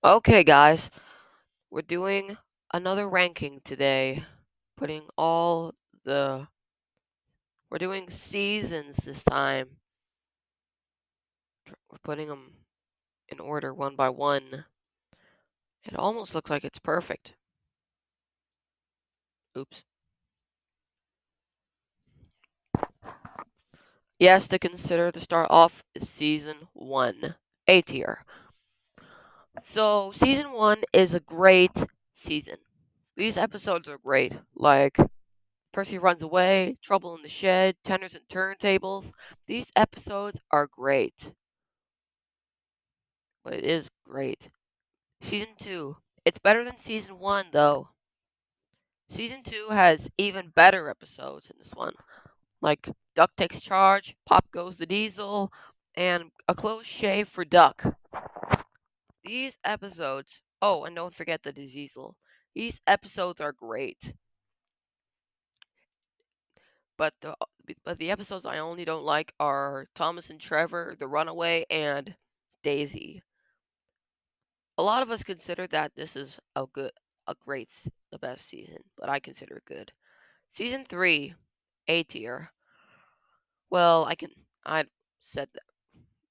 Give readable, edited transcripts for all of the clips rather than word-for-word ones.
Okay, guys, we're doing another ranking today. Putting all the. We're doing seasons this time. We're putting them in order one by one. It almost looks like it's perfect. Oops. Yes, to consider to start off is season 1, A tier. So, season 1 is a great season. These episodes are great. Like, Percy runs away, Trouble in the Shed, Tenors and Turntables. These episodes are great. But it is great. Season 2. It's better than season 1, though. Season 2 has even better episodes in this one. Like Duck Takes Charge, Pop Goes the Diesel, and A Close Shave for Duck. These episodes. Oh, and don't forget the Diesel. These episodes are great. But the episodes I only don't like are Thomas and Trevor, The Runaway, and Daisy. A lot of us consider that this is the best season, but I consider it good. Season 3, A tier. Well, I said that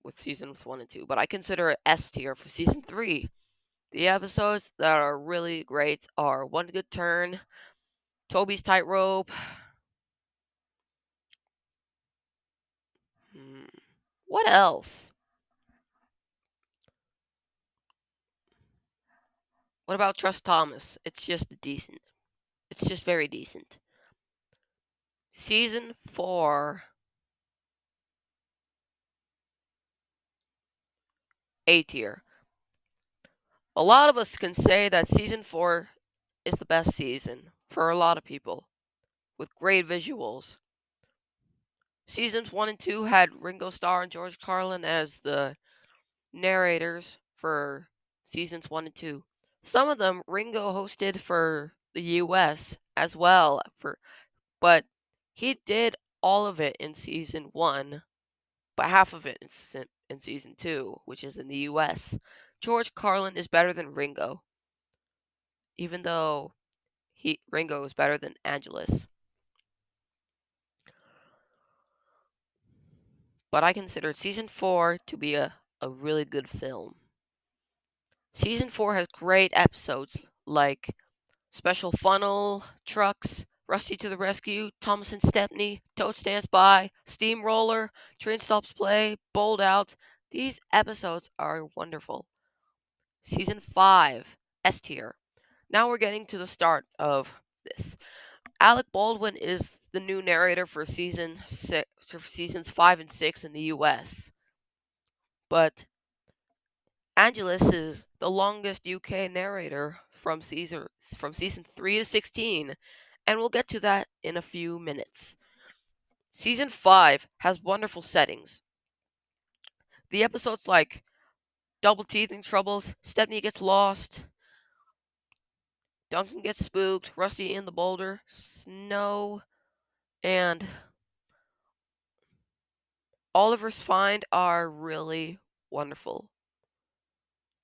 with seasons 1 and 2, but I consider it S tier for season 3. The episodes that are really great are One Good Turn, Toby's Tightrope. What else? What about Trust Thomas? It's just decent. It's just very decent. Season 4, A tier. A lot of us can say that season 4 is the best season for a lot of people, with great visuals. Seasons 1 and 2 had Ringo Starr and George Carlin as the narrators for seasons 1 and 2. Some of them Ringo hosted for the US as well, but he did all of it in season 1, but half of it in season 2, which is in the US. George Carlin is better than Ringo, even though Ringo is better than Angelus. But I consider season 4 to be a really good film. Season 4 has great episodes like Special Funnel, Trucks, Rusty to the Rescue, Thomas and Stepney, Toad Stands By, Steamroller, Train Stops Play, Bowled Out. These episodes are wonderful. Season 5, S tier. Now we're getting to the start of this. Alec Baldwin is the new narrator for seasons 5 and 6 in the US. But Angelus is the longest UK narrator from season 3 to 16, and we'll get to that in a few minutes. Season 5 has wonderful settings. The episodes like Double Teething Troubles, Stepney Gets Lost, Duncan Gets Spooked, Rusty in the Boulder, Snow, and Oliver's Find are really wonderful.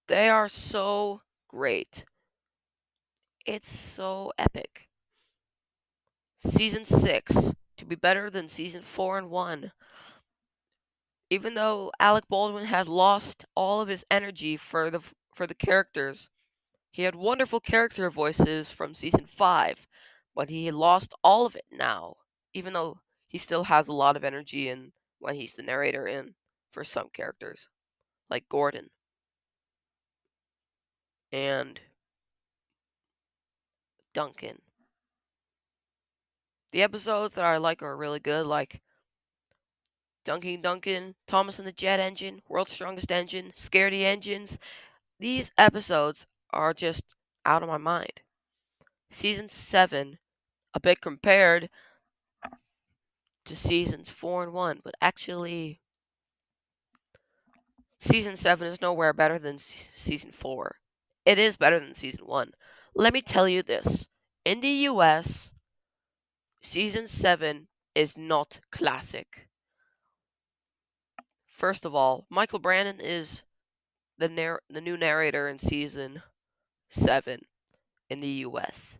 They are so great. It's so epic. Season 6 to be better than season 4 and 1. Even though Alec Baldwin had lost all of his energy for the characters, he had wonderful character voices from season 5, but he had lost all of it now. Even though he still has a lot of energy in when he's the narrator in for some characters, like Gordon and Duncan. The episodes that I like are really good, like Duncan, Thomas and the Jet Engine, World's Strongest Engine, Scaredy Engines. These episodes are just out of my mind. Season 7, a bit compared to seasons 4 and 1, but actually, season 7 is nowhere better than season 4. It is better than season 1. Let me tell you this. In the US, season 7 is not classic. First of all, Michael Brandon is the new narrator in season 7 in the U.S.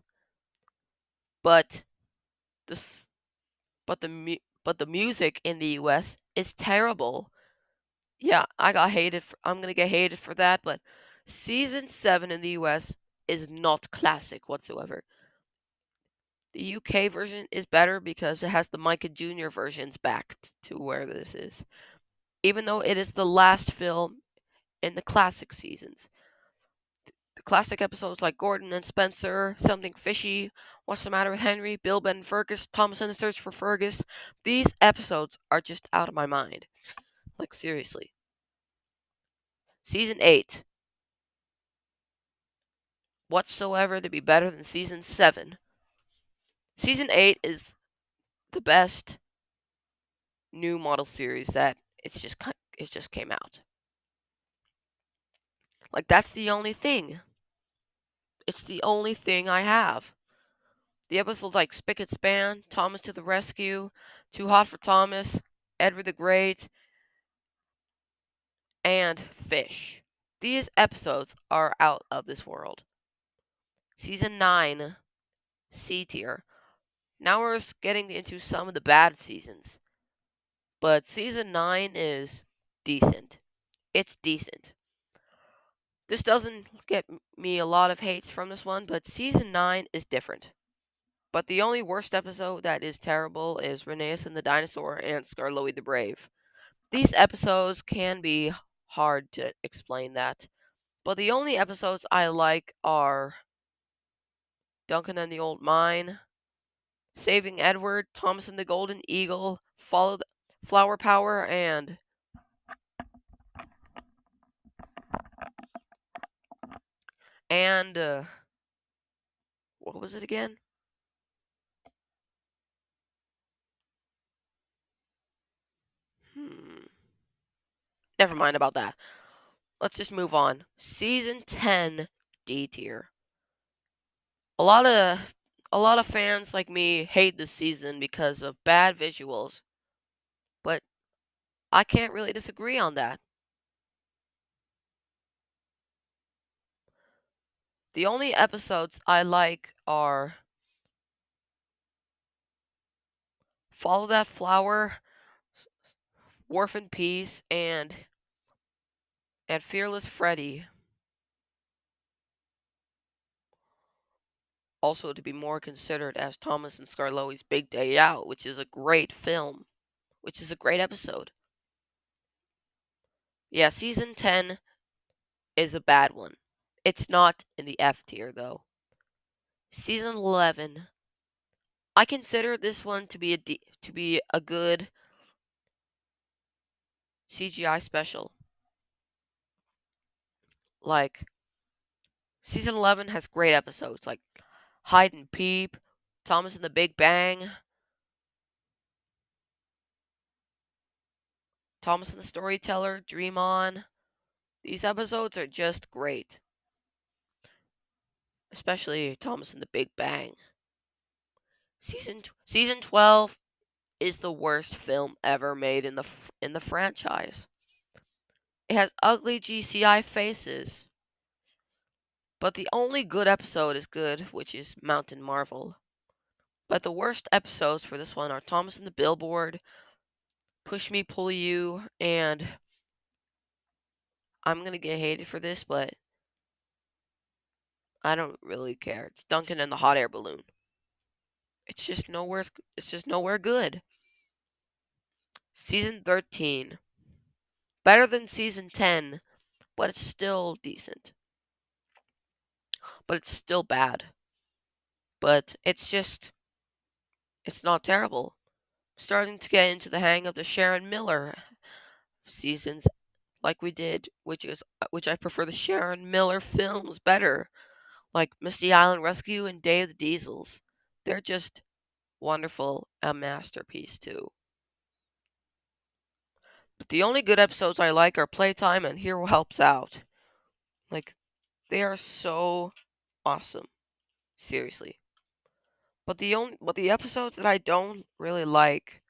But the s- but the music in the U.S. is terrible. Yeah, I'm gonna get hated for that, but season 7 in the US is not classic whatsoever. The UK version is better because it has the Micah Jr. versions back to where this is, even though it is the last film in the classic seasons. The classic episodes like Gordon and Spencer, Something Fishy, What's the Matter with Henry, Bill, Ben, and Fergus, Thomas and the Search for Fergus. These episodes are just out of my mind. Like, seriously. Season 8, whatsoever to be better than season 7. Season 8 is the best new model series that it just came out. Like, that's the only thing. It's the only thing I have. The episodes like Spigot Span, Thomas to the Rescue, Too Hot for Thomas, Edward the Great, and Fish. These episodes are out of this world. Season 9, C tier. Now we're getting into some of the bad seasons. But season 9 is decent. It's decent. This doesn't get me a lot of hates from this one, but season 9 is different. But the only worst episode that is terrible is Rheneas and the Dinosaur and Skarloey the Brave. These episodes can be hard to explain that. But the only episodes I like are Duncan and the Old Mine, Saving Edward, Thomas and the Golden Eagle, Flower Power, and what was it again? Never mind about that. Let's just move on. Season 10, D tier. A lot of a lot of fans like me hate this season because of bad visuals, but I can't really disagree on that. The only episodes I like are Follow That Flower, Wharf in Peace, and Fearless Freddy. Also to be more considered as Thomas and Skarloey's Big Day Out, which is a great film, which is a great episode. Yeah, season 10 is a bad one. It's not in the F tier though. Season 11, I consider this one to be a good CGI special. Like season 11 has great episodes like Hide and Peep, Thomas and the Big Bang, Thomas and the Storyteller, Dream On. These episodes are just great, especially Thomas and the Big Bang. Season 12 is the worst film ever made in the franchise. It has ugly GCI faces. But the only good episode is good, which is Mountain Marvel. But the worst episodes for this one are Thomas and the Billboard, Push Me Pull You, and I'm gonna get hated for this, but I don't really care. It's Duncan and the Hot Air Balloon. It's just nowhere good. Season 13. Better than season 10, but it's still decent. But it's still bad. But it's not terrible. Starting to get into the hang of the Sharon Miller seasons like we did, which I prefer the Sharon Miller films better, like Misty Island Rescue and Day of the Diesels. They're just wonderful, a masterpiece too. But the only good episodes I like are Playtime and Hero Helps Out. Like they are so awesome, seriously. But the episodes that I don't really like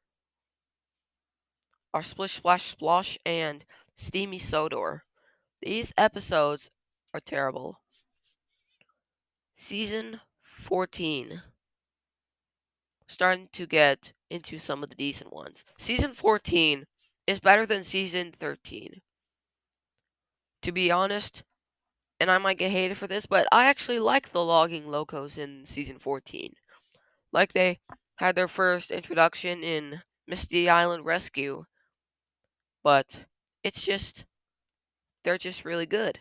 are Splish Splash Splosh and Steamy Sodor. These episodes are terrible. Season 14. Starting to get into some of the decent ones. Season 14 is better than season 13. To be honest, and I might get hated for this, but I actually like the logging locos in season 14. Like they had their first introduction in Misty Island Rescue, but it's just, they're just really good.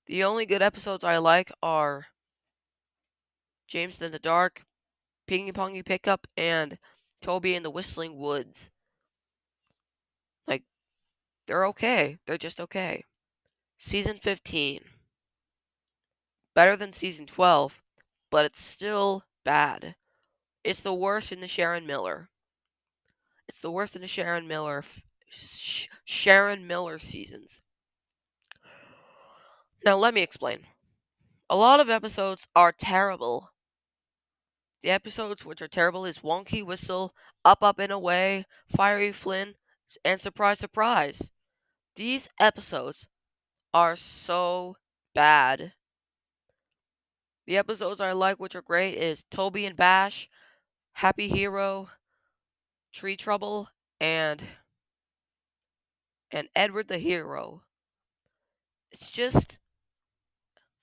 The only good episodes I like are James in the Dark, Pingy Pongy Pickup, and Toby in the Whistling Woods. Like, they're okay. They're just okay. Season 15. Better than season 12, but it's still bad. It's the worst in the Sharon Miller. It's the worst in the Sharon Miller seasons. Now let me explain. A lot of episodes are terrible. The episodes which are terrible is Wonky Whistle, Up Up and Away, Fiery Flynn, and Surprise Surprise. These episodes are so bad. The episodes I like which are great is Toby and Bash, Happy Hero, Tree Trouble, and Edward the Hero. It's just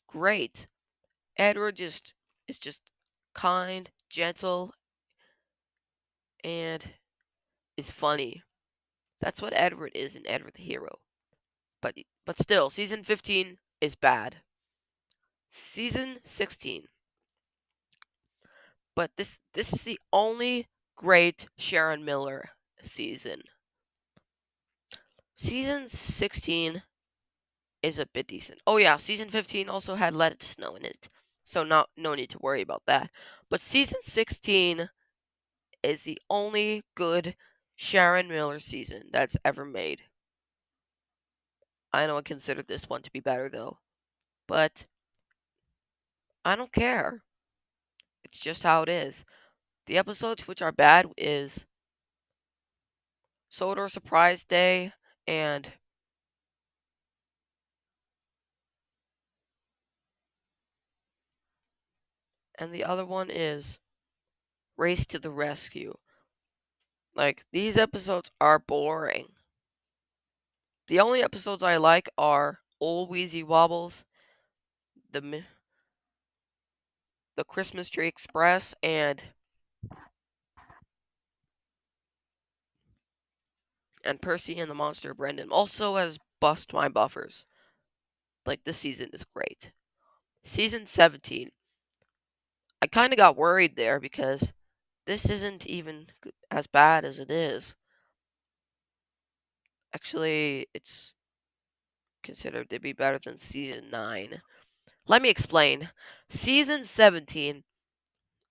great. Edward just is just kind, gentle, and is funny. That's what Edward is in Edward the Hero. But still, season 15 is bad. Season 16. But this is the only great Sharon Miller season. Season 16 is a bit decent. Oh yeah, season 15 also had Let It Snow in it. So no need to worry about that. But season 16 is the only good Sharon Miller season that's ever made. I don't consider this one to be better though. But I don't care. It's just how it is. The episodes which are bad is Sodor Surprise Day and the other one is Race to the Rescue. Like, these episodes are boring. The only episodes I like are Old Wheezy Wobbles, the Christmas Tree Express, and Percy and the Monster of Brendan. Also as Bust My Buffers. Like, this season is great. Season 17. I kind of got worried there because this isn't even as bad as it is. Actually, it's considered to be better than season 9. Let me explain. Season 17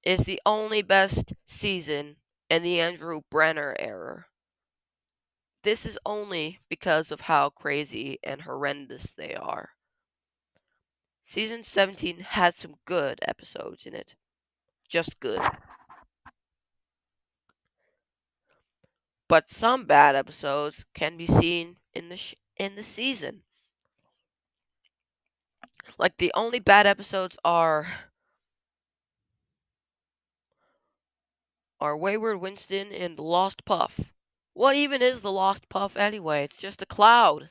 is the only best season in the Andrew Brenner era. This is only because of how crazy and horrendous they are. Season 17 has some good episodes in it. Just good. But some bad episodes can be seen in the season. Like, the only bad episodes are Wayward Winston and The Lost Puff. What even is The Lost Puff anyway? It's just a cloud.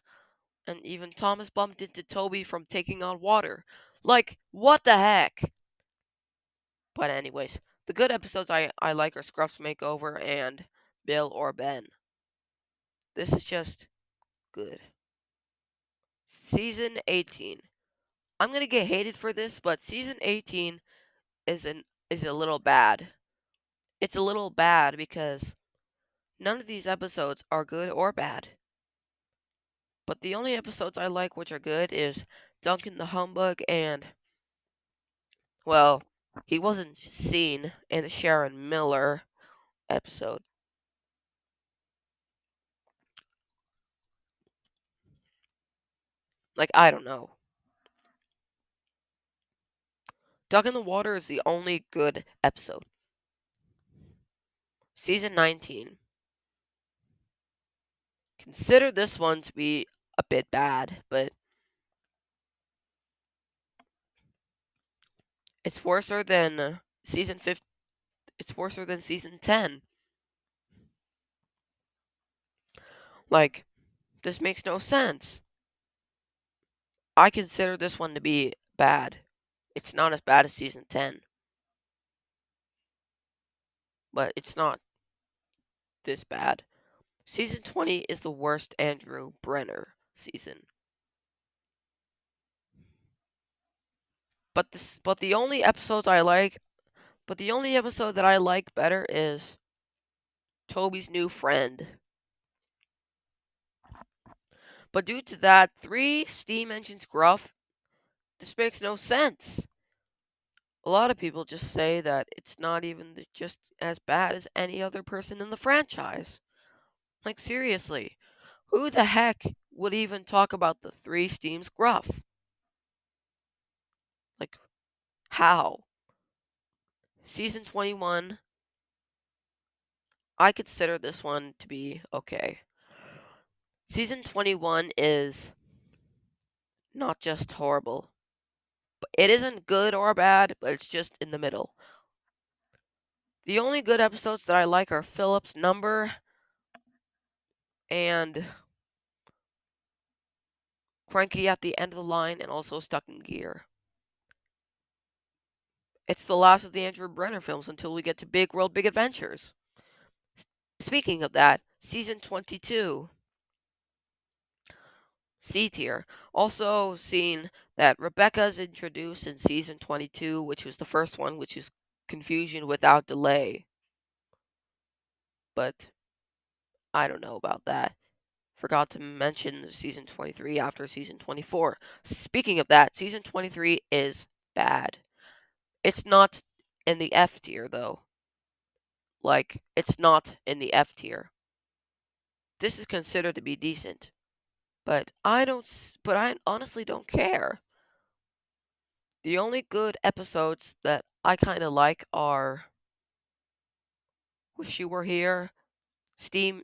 And even Thomas bumped into Toby from taking on water. Like, what the heck? But anyways, the good episodes I like are Scruff's Makeover and Bill or Ben. This is just good. Season 18. I'm gonna get hated for this, but season 18 is a little bad. It's a little bad because none of these episodes are good or bad. But the only episodes I like which are good is Duncan the Humbug and, well, he wasn't seen in the Sharon Miller episode. Like, I don't know. Duck in the Water is the only good episode. Season 19. Consider this one to be a bit bad, but It's worser than season 5. It's worser than season 10. Like, this makes no sense. I consider this one to be bad. It's not as bad as season 10, but it's not this bad. Season 20 is the worst Andrew Brenner season. But the only episodes I like, but the only episode that I like better is Toby's new friend. But due to that, 3 steam engines gruff, this makes no sense. A lot of people just say that it's not even just as bad as any other person in the franchise. Like, seriously, who the heck would even talk about the 3 steams gruff? Like, how? Season 21, I consider this one to be okay. Season 21 is not just horrible. But it isn't good or bad, but it's just in the middle. The only good episodes that I like are Philip's Number and Cranky at the End of the Line and also Stuck in Gear. It's the last of the Andrew Brenner films until we get to Big World, Big Adventures. Speaking of that, Season 22, C tier. Also seen that Rebecca's introduced in Season 22, which was the first one, which is Confusion Without Delay. But I don't know about that. Forgot to mention Season 23 after Season 24. Speaking of that, Season 23 is bad. It's not in the F tier, though. Like, it's not in the F tier. This is considered to be decent. But I honestly don't care. The only good episodes that I kind of like are Wish You Were Here, Steam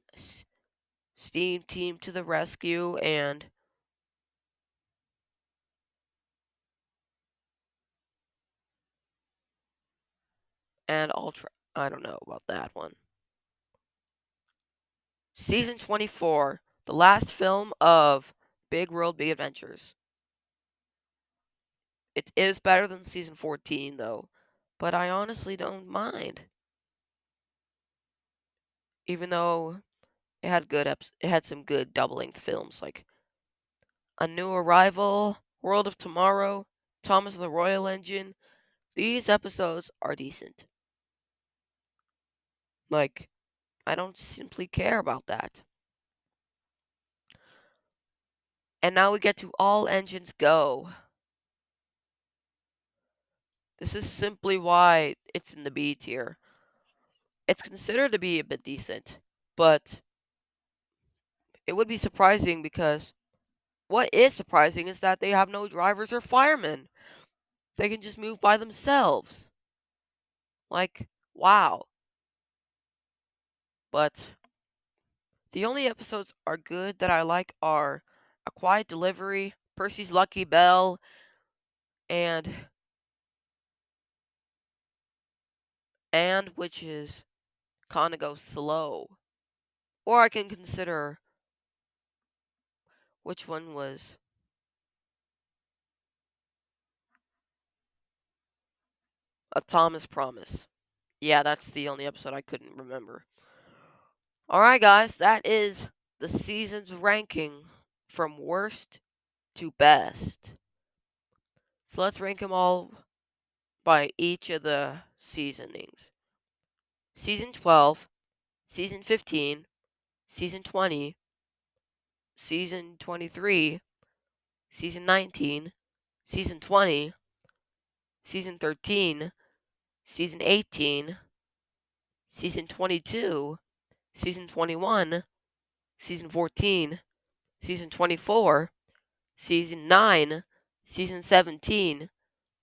Team to the Rescue, and Ultra. I don't know about that one. Season 24, the last film of Big World, Big Adventures. It is better than Season 14, though, but I honestly don't mind. Even though it had some good double-length films like A New Arrival, World of Tomorrow, Thomas the Royal Engine. These episodes are decent. Like, I don't simply care about that. And now we get to All Engines Go. This is simply why it's in the B tier. It's considered to be a bit decent, but it would be surprising because what is surprising is that they have no drivers or firemen. They can just move by themselves. Like, wow. But the only episodes are good that I like are A Quiet Delivery, Percy's Lucky Bell, and which is kind of go slow. Or I can consider which one was A Thomas Promise. Yeah, that's the only episode I couldn't remember. Alright, guys, that is the season's ranking from worst to best. So let's rank them all by each of the seasonings. Season 12, Season 15, Season 20, Season 23, Season 19, Season 20, Season 13, Season 18, Season 22, Season 21, Season 14, Season 24, Season 9, Season 17,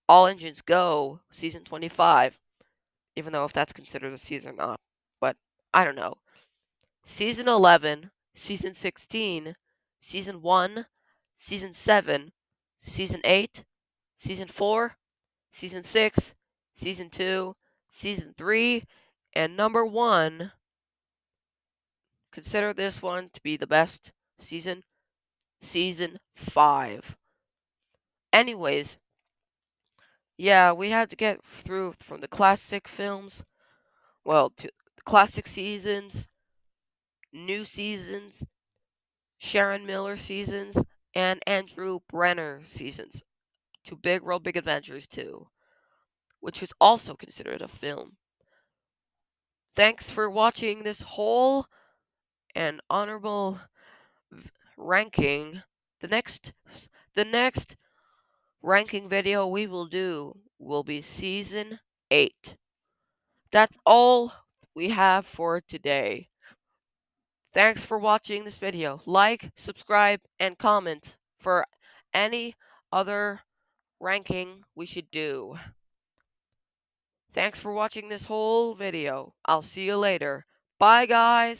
All Engines Go, Season 25. Even though if that's considered a season or not. But I don't know. Season 11, Season 16, Season 1, Season 7, Season 8, Season 4, Season 6, Season 2, Season 3, and number 1. Consider this one to be the best season, Season 5. Anyways, yeah, we had to get through from the classic films, well, to classic seasons, new seasons, Sharon Miller seasons, and Andrew Brenner seasons, to Big World Big Adventures 2, which was also considered a film. Thanks for watching this whole and honorable ranking. The next ranking video we will do will be Season 8. That's all we have for today. Thanks for watching this video. Like, subscribe, and comment for any other ranking we should do. Thanks for watching this whole video. I'll see you later. Bye, guys.